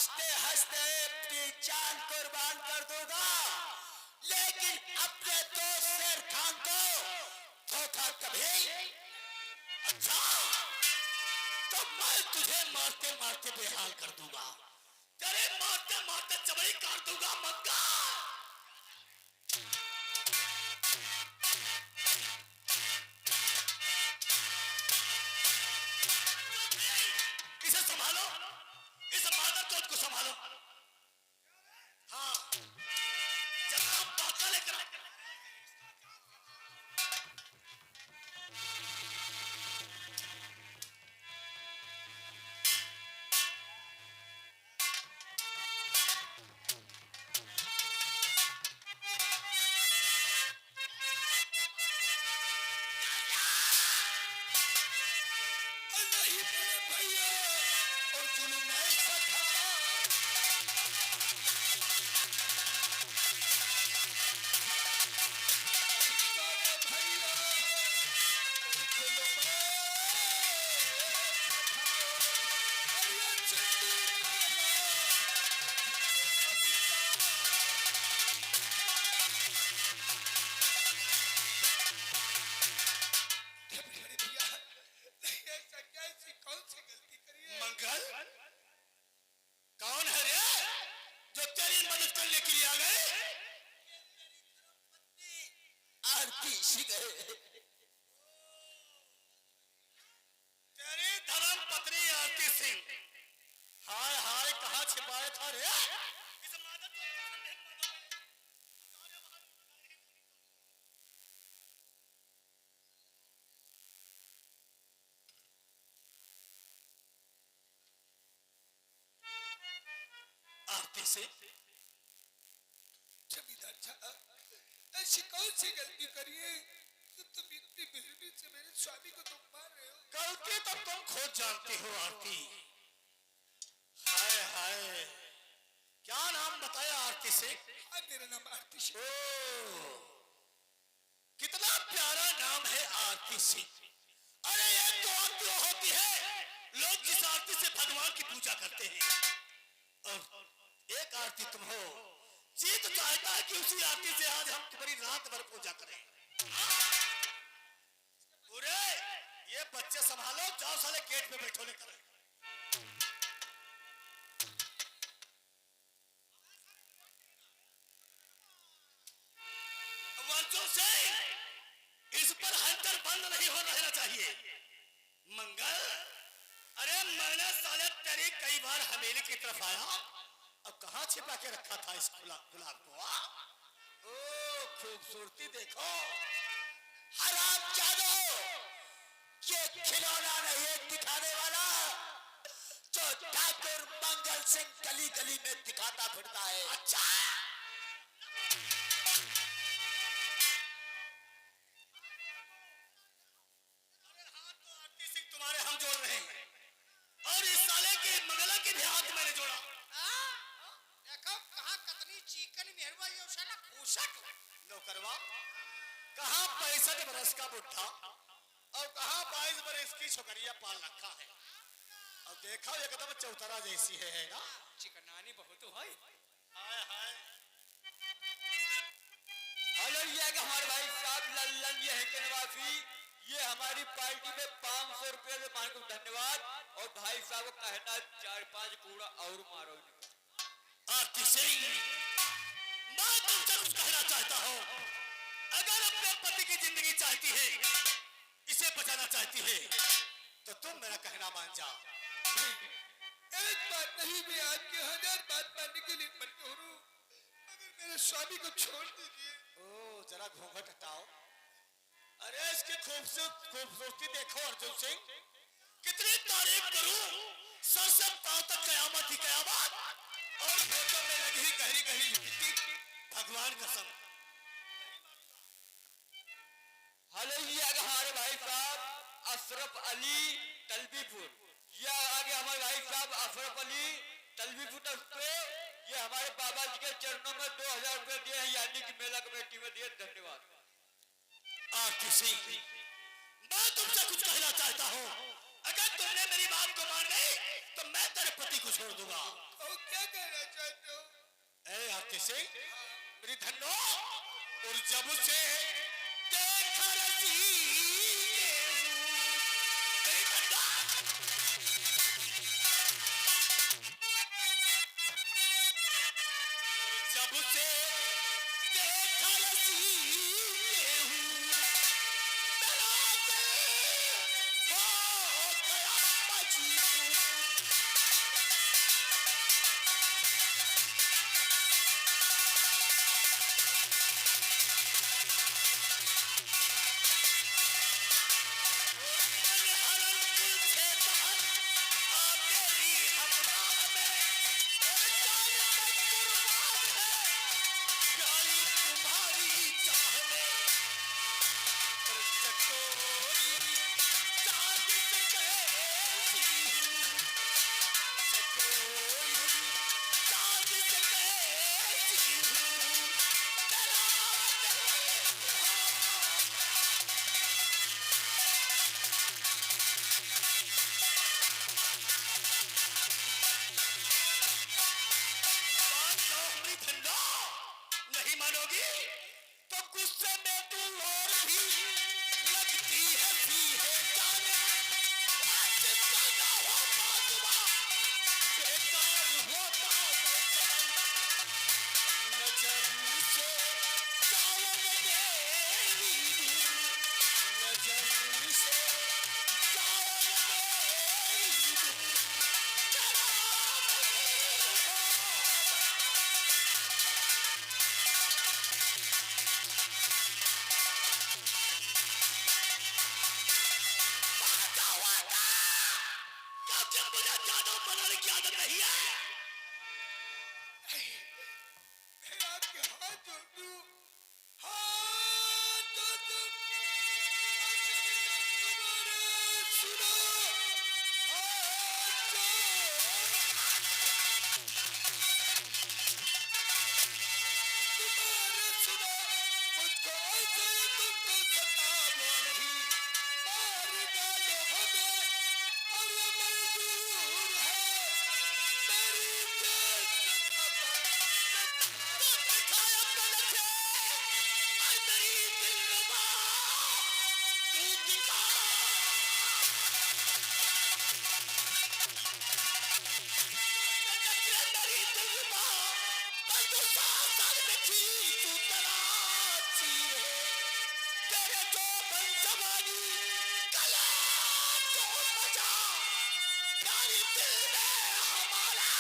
हंसते हंसते अपनी जान कुर्बान कर दूंगा, लेकिन अपने दोस्त शेर खान को धोखा कभी। अच्छा, तो मैं तुझे मारते मारते बेहाल कर दूंगा, तेरे मारते मारते चमड़ी काट दूंगा मक्का। इसे संभालो, इस मादर चोट को संभालो। हाँ, जरा बाका लेकर से जमींदार साहब, ऐसी कौन सी गलती करिए तो तुम इतनी बेरहमी से मेरे स्वामी को तुम मार रहे हो? गलती तो तुम खुद जानती हो आरती। हाय हाय, क्या नाम बताया आरती से? हाँ, मेरा नाम आरती सिंह। कितना प्यारा नाम है आरती सिंह। अरे ये तो आरती होती है, लोग जिस आरती से भगवान की पूजा करते हैं, और एक आरती तुम हो। जीत चाहता है कि उसी आरती से आज हम तुम्हारी रात भर पूजा करें। पूरे ये बच्चे संभालो, जाओ साले गेट पे बैठो लेकर। वर्षों से इस पर हंटर बंद नहीं हो रहना चाहिए। मंगल, अरे मैंने साले तेरी कई बार हवेली की तरफ आया, अब कहां छिपा के रखा था इस गुलाब को? ओ खूबसूरती देखो। हरामजादो, ये खिलौना नहीं दिखाने वाला जो ठाकुर मंगल सिंह गली गली में दिखाता फिरता है। अच्छा, तुम्हारे हम जोड़ रहे हैं, और इस साले के मंगला के भी हाथ मैंने जोड़ा। देखो कहाँ कितनी चिकन मेहरबा ये साला फूसट नौकरवा, कहाँ 65 बरस का बुढ़ा और कहाँ 22 बरस की छोकरिया पाल रखा है। और देखा एकदम चौतरा जैसी है ना? चिकनानी बहुत है। हाय हाय, हेलो, ये हमारे भाई साहब लल्लन ये है के निवासी, ये हमारी पार्टी में 500 रुपए से मान को धन्यवाद। और भाई साहब को कहना 4-5 कूड़ा और मारो। आरती सिंह, मैं तुमसे कुछ कहना चाहता हूँ। अगर अपने पति की जिंदगी चाहती है, इसे बचाना चाहती है, तो तुम मेरा कहना मान जाओ। एक बात नहीं, मैं आपके 1000 बात मानने के लिए मजबूर हूँ, मगर मेरे स्वामी को छोड़ दीजिए। ओ जरा घूंघट हटाओ। अरे इसकी खूबसूरती देखो अर्जुन सिंह, कितनी तारीफ करूं, सर से पांव तक कयामत ही कयामत। और फोटो में लगी गहरी गहरी लिपटी, भगवान कसम। हेलो, ये आगे हमारे भाई साहब अशरफ अली तलबीपुर, ये आगे हमारे भाई साहब अशरफ अली तलबीपुर पे, ये हमारे बाबा जी के चरणों में 2000 रुपए दिए हैं, यानी कि मेला कमेटी में दिए। धन्यवाद। आरती सिंह, मैं तुमसे कुछ कहना चाहता हूँ। अगर तुमने मेरी बात को मान ली, तो मैं तेरे पति को छोड़ दूंगा। ओके, ए आते से मेरी धन्नो और जब से देखा रसी मेरी धन्नो जब से देखा रसी मेरा दिल हो गया मजबूर नहीं मानोगी तो गुस्से में तू और भी लगती है जाने जिसका ना हो फातिमा बेकार होता नजर से जाओ मेरी नजर से जाओ मुझे ज्यादा बनाने की आदत नहीं है मैं आपके हाथ जोड़ दूं, हाथ जोड़ दूं, तुम्हारे सुनो, हाथ तुम्हारे सुनो, मुझको ऐसे तुमको सताओ नहीं, मार डालो हमें, और ये मंजूर है, मेरी जान दिखाया पलक है और मेरी दिलरुबा तू दिखा मेरी दिलरुबा पर तू साथ में थी तू तराची है तेरे जो बन जवानी कला तो मजा प्यारी दिल में हमारा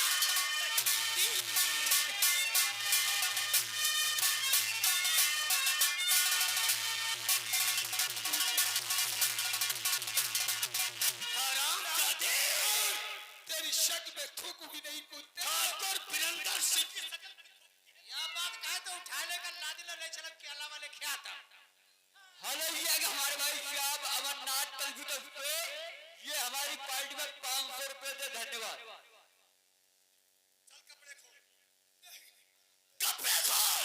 हराम जादे तेरी शक में थूकू भी नहीं कुत्ते। ठाकुर वीरेंद्र सिंह यह बात कहे तो उठाने का लादिल ले चलब के अलावा ले क्या था हालेलुया कि हमारे भाई साहब अमरनाथ कंप्यूटर पे ये हमारी पार्टी में 500 रुपए दे धन्यवाद कपड़े खोल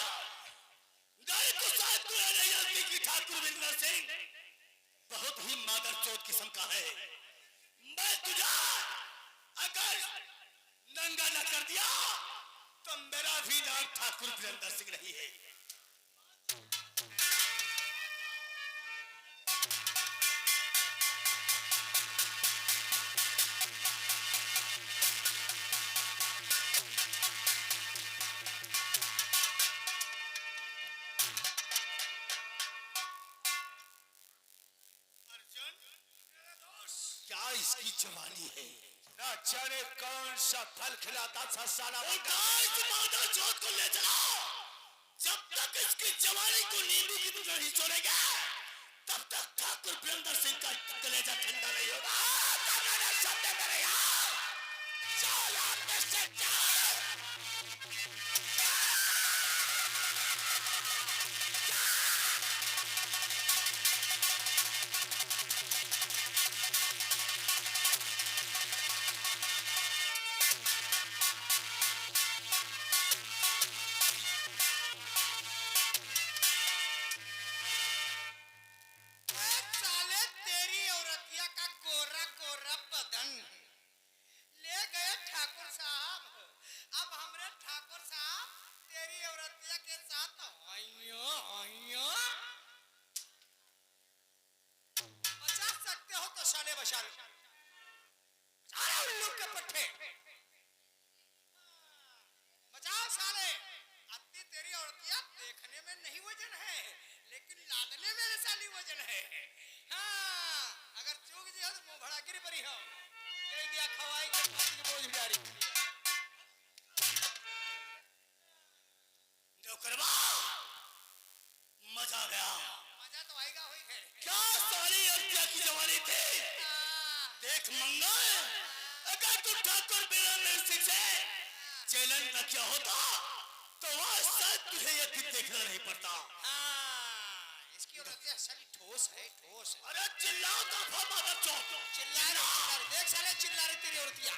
नहीं तो शायद तू नहीं जानती कि ठाकुर वीरेंद्र सिंह बहुत ही मादर चोट किस्म का है मैं तुझे अगर नंगा न कर दिया तो मेरा भी नाम ठाकुर वीरेंद्र सिंह नहीं है क्या इसकी जवानी है ना जाने कौन सा फल खिलाता था साला मादर चोट को ले चलाओ जब तक इसकी जवानी को नींबू की तरह नहीं छोड़ेगा तब तक ठाकुर वीरेंद्र सिंह का कलेजा ठंडा नहीं होगा मेरे यार जाओ यार में से जाओ साले तेरी औरतिया का गोरा गोरा बदन ले गए ठाकुर साहब अब हमरे ठाकुर साहब साले बचा लो सारे उल्लू के पट्टे बचाओ साले अत्ती तेरी औरतिया देखने में नहीं वजन है लेकिन लादने में साली वजन है हाँ अगर चूक जी हो तो मुंह भड़ा गिर परी हो ले गया खवाई के भाती के बोझ बिहारी नौकरवा मजा आ गया मजा तो आएगा हुई है क्या साली अर्पिया की जवानी थी देख मंगल अगर तू ठाकुर बीरेंद्र सिंह से चैलेंज न किया होता तो वह शायद तुझे ये दिन देखना नहीं पड़ता इसकी औरतें साली ठोस है ठोस अरे चिल्लाओ तो मादर चौथ चिल्ला रहे देख साले चिल्ला रही तेरी औरतिया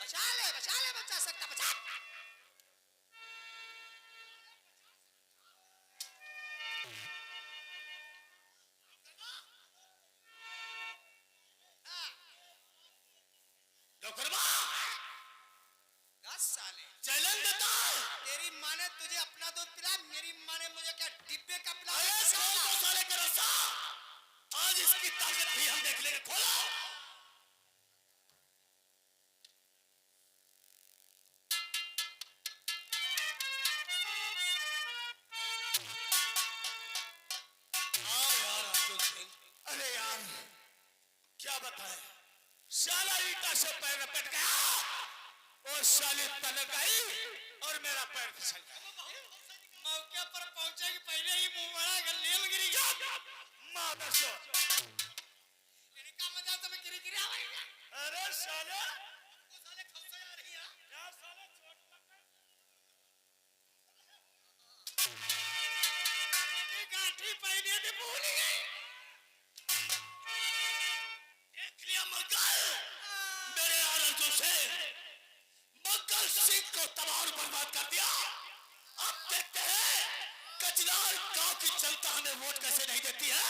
बचा ले बचा सकता बचा साले चैलेंज देता तेरी माँ ने तुझे अपना दूध पिलाया मेरी माँ ने मुझे क्या डिब्बे का अरे खोल दो साले का रास्ता आज इसकी ताकत भी हम देख लेंगे खोलो अरे यार क्या बताए साला ईटा से पैर लपेट गया और साली तलक गई और मेरा पैर फिसल गया मौके पर पहुंचे कि पहले ही मुंह बड़ा गलेल गिरी गया मादर चौथ तेरी का मजा तो मैं गिरी आवाई अरे साले साले खौसा आ रही है क्या साले चोट लगा गांठी पहले भी भूल गई देख लिया मक्कल मेरे आनंद से मक्कल सिंह को तबाह और बर्बाद कर दिया अब देखते हैं कचनार गांव की जनता हमें वोट कैसे नहीं देती है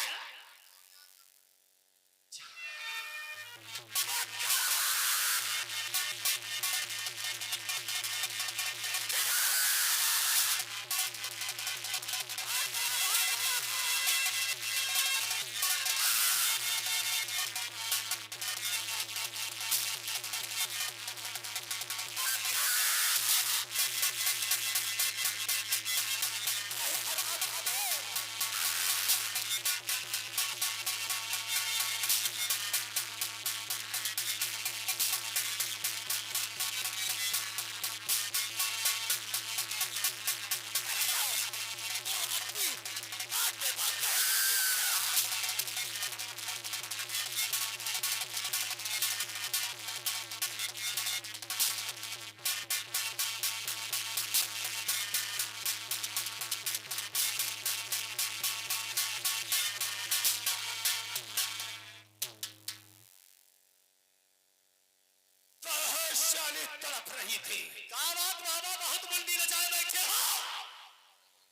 तड़प रही थी क्या बात बाबा बहुत मंडी लजाए बैठे हो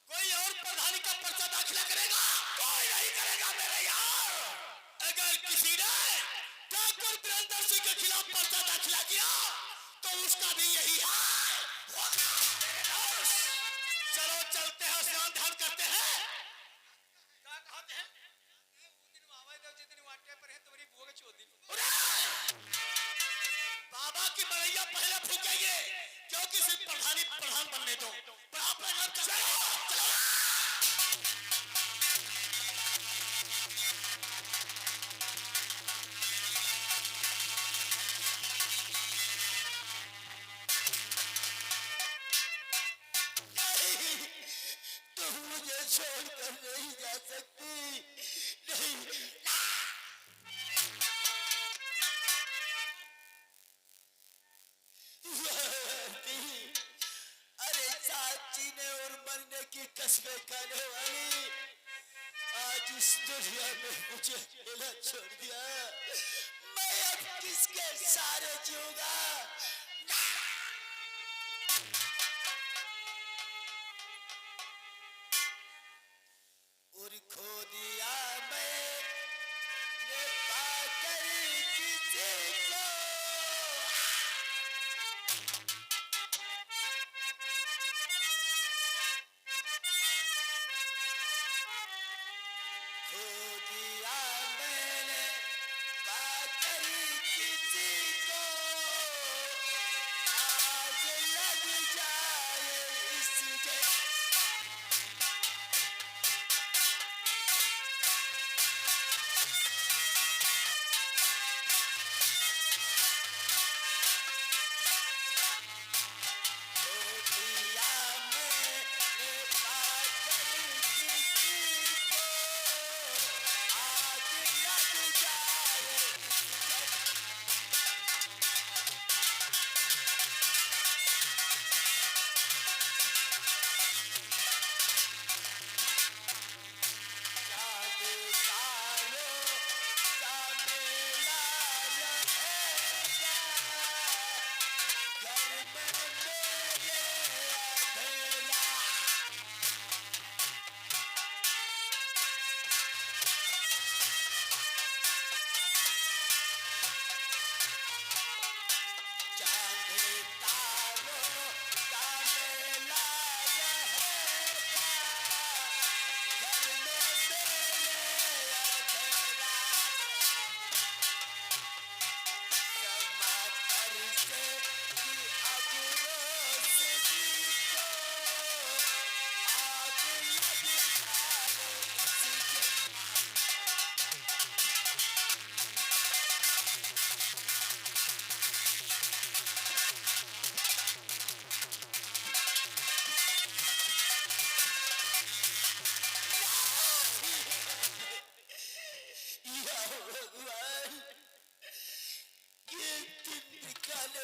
कोई और प्रधानी का पर्चा दाखिला करेगा कोई नहीं करेगा मेरे यार अगर किसी ने ठाकुर बीरेंद्र सिंह के खिलाफ पर्चा दाखिला किया तो उसका भी यही हाल चलो चलते हैं स्नान ध्यान करते हैं क्या कहते हैं वो दिन आवाज दो जितनी वाटे पर है तुम्हारी बुआ के चोदी बाबा की मरैया पहले फूकेंगे क्योंकि सिर्फ प्रधान बनने दो पर आप चलो तुम मुझे छोड़कर नहीं जा सकती नहीं की कसमें खाने वाली आज इस दुनिया में मुझे अकेला छोड़ दिया मैं अब किसके सारे जीऊंगा और खो दिया मैंने पाकर किसी को खो दिया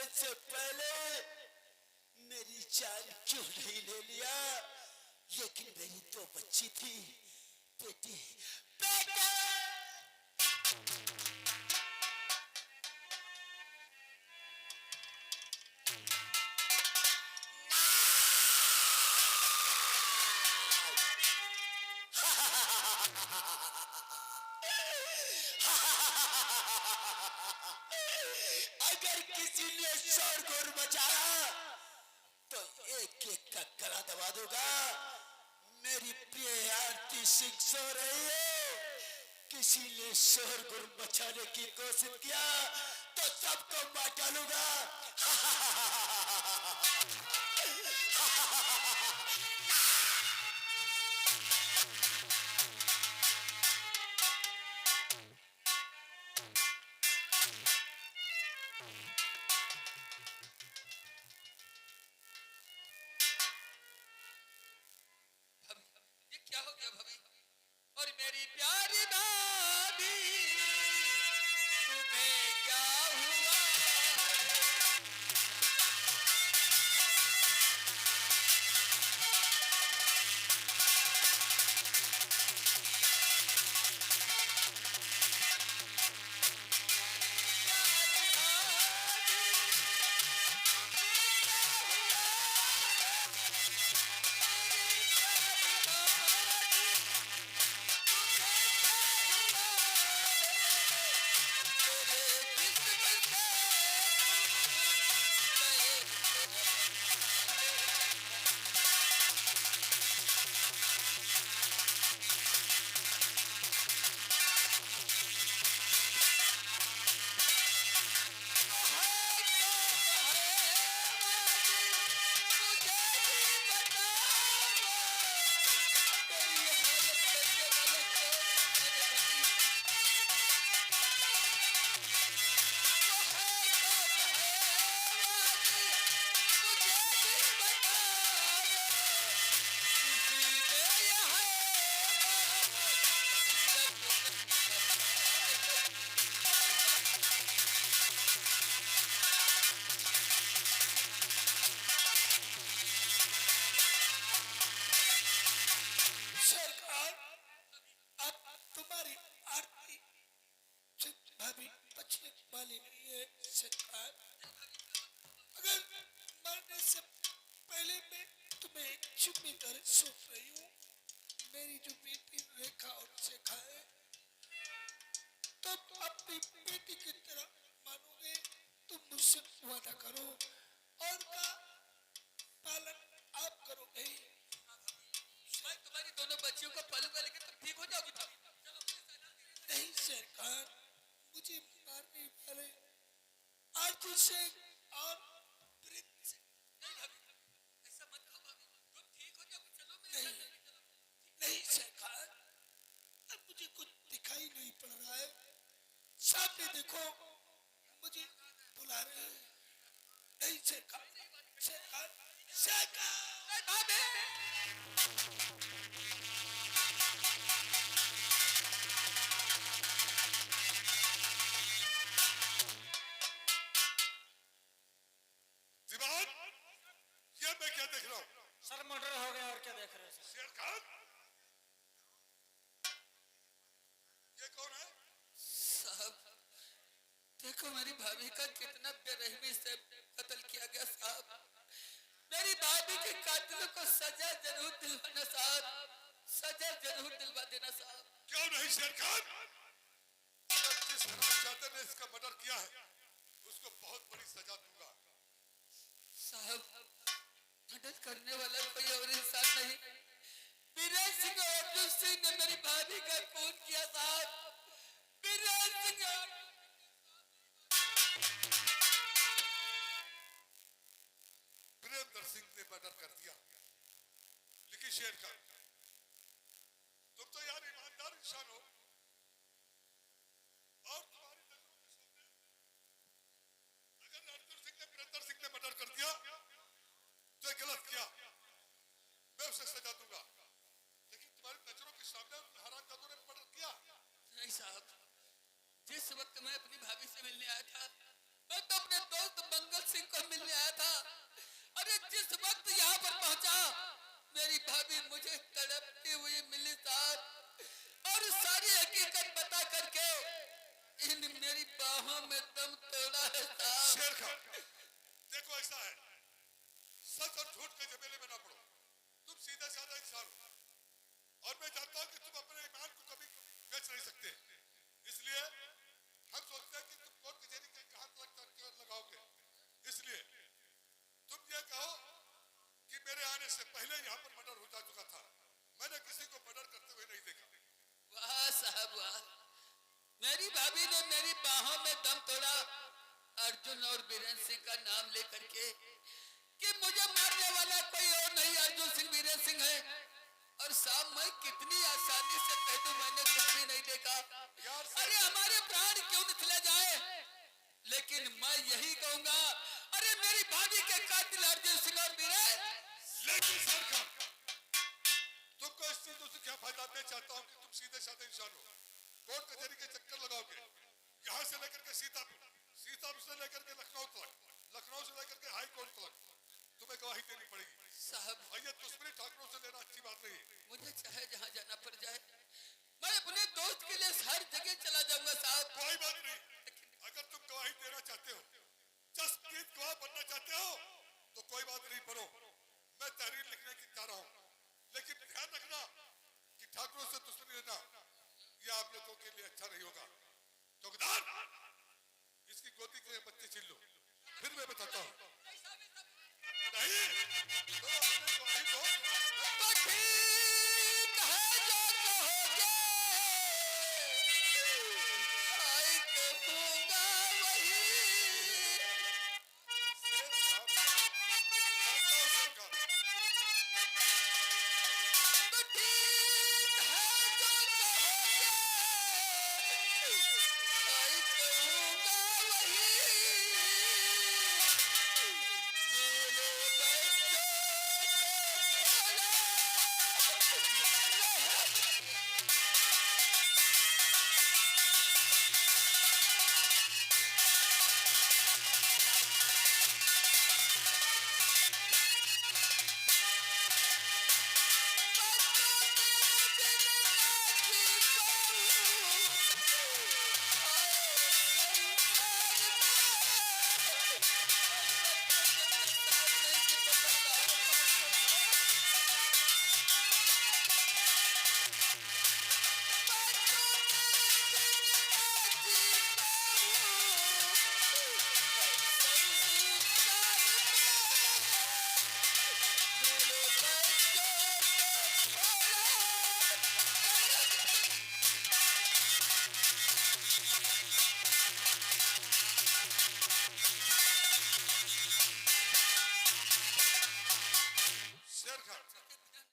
मरने से पहले मेरी जान क्यों नहीं ले लिया? लेकिन मेरी तो बच्ची थी, बेटी, बेटा। अगर किसी ने शोरगुल मचाया तो एक एक का गला दबा दूंगा। मेरी प्रिय आरती सिंह सो रही है, किसी ने शोरगुल मचाने की कोशिश किया तो सबको मार डालूंगा। ये क्या हो गया भाभी? और मेरी प्यारी भाभी, तुम्हें क्या हुआ? सरकार, अब तुम्हारी आरती भाभी बचने वाली नहीं है। सरकार, अगर मरने से पहले मैं तुम्हें जिम्मेदारी सौंप रही हूँ। मेरी जो बेटी रेखा और शेखा है, तुम अपनी बेटी की तरह मानोगे। तुम मुझसे वादा करो और का पालन आप करोगे। मैं तुम्हारी दोनों बच्चियों को पालूंगा, लेकिन तुम ठीक हो जाओगी भाभी। नहीं सरकार, मुझे मारने वाले आरती सिंह और प्रिंस। नहीं भाभी, ऐसा मत कहो भाभी, तुम ठीक हो जाओगी। चलो मेरे नहीं, साथ चलो। नहीं सरकार, अब मुझे कुछ दिखाई नहीं पड़ रहा है। सामने देखो, मुझे बुला रहे हैं। नहीं सरकार, सरकार, सरकार। भाभी, दीवान, ये मैं क्या देख रहा हूँ? सर मर्डर हो गया और क्या देख रहे हैं सर? शेर खान, ये कौन है? साहब देखो मेरी भाभी का कितना बेरहमी से कत्ल किया गया साहब। मेरी भाभी के कातिलों को सजा जरूर दिलवाना साहब, सजा जरूर दिलवा देना साहब। क्यों नहीं शेर खान? अगर जिस हरामजादे ने इसका मर्डर किया है, उसको बहुत बड़ी सजा दूंगा। साहब मदद करने वाला कोई और इंसान नहीं, बीरेन सिंह और अर्जुन सिंह ने मेरी भाभी का खून किया साहब। बीरेन सिंह और वीरेंद्र सिंह ने मर्डर कर दिया। लेकिन शेर खान, तुम तो यार ईमानदार इंसान हो, और तुम्हारी नजरों के सामने अगर अर्जुन सिंह ने वीरेंद्र सिंह ने मर्डर कर दिया तो ये गलत किया, मैं उसे सजा दूंगा। लेकिन तुम्हारी नजरों के सामने हरामजादों ने मर्डर किया। नहीं साहब, जिस वक्त मैं अपनी भाभी से मिलने आया था, मैं तो अपने दोस्त मंगल सिंह मेरी भाभी मुझे तड़पती हुई मिली साहब और सारी हकीकत बता करके इन मेरी बाहों में दम तोड़ा है साहब। शेर खान, देखो ऐसा है, सच और झूठ के झमेले में ना पड़ो। तुम सीधा साधा इंसान हो और मैं जानता हूं कि तुम अपने ईमान को कभी बेच नहीं सकते। इसलिए हम सोचते हैं कि तुम कोर्ट कचहरी के कहां तक लगाओगे। इसलिए तुम ये कहो कि मेरे आने से पहले यहाँ पर मर्डर हो जा चुका था, मैंने किसी को मर्डर करते हुए नहीं देखा। वाह साहब वाह, मेरी भाभी ने मेरी बाहों में दम तोड़ा अर्जुन और बीरेन सिंह का नाम लेकर के कि मुझे मारने वाला कोई और नहीं अर्जुन सिंह बीरेन सिंह है। और साहब मैं कितनी आसानी से कह दूं मैंने कुछ भी नहीं देखा। अरे हमारे प्राण क्यों न चले जाए, लेकिन मैं यही कहूंगा अरे मेरी भाभी के कातिल अर्जुन सिंह और बीरेन। लेकिन सरकार, तुमको इस चीजों से क्या फायदा? मैं चाहता हूँ कि तुम सीधे साधे इंसान हो, कोर्ट कचहरी के चक्कर लगाओगे, यहाँ से लेकर के सीतापुर, सीतापुर से लेकर के लखनऊ तक, लखनऊ से लेकर के हाई कोर्ट तक तुम्हें गवाही देनी पड़ेगी साहब। और ये दुश्मनी ठाकुरों से लेना अच्छी बात नहीं है। मुझे चाहे जहाँ जाना पड़ जाए, मैं अपने दोस्त के लिए हर जगह चला जाऊंगा साहब। कोई बात नहीं, अगर तुम गवाही देना चाहते हो, जसप्रीत गवाह बनना चाहते हो तो कोई बात नहीं, बनो। मैं तहरीर लिखने की चाह रहा हूँ, लेकिन ध्यान रखना कि ठाकुरों से दुश्मनी लेना ये आप लोगों के लिए अच्छा नहीं होगा। चौकीदार, इसकी गोदी के बच्चे छीन लो, फिर मैं बताता हूँ। नहीं तो अपने गवाही दो। तो ठीक है जो कहोगे, आई कहूँगा वही। शेर साहब, जानता हूँ सरकार, तो ठीक है जो कहोगे, आई कहूँगा वही।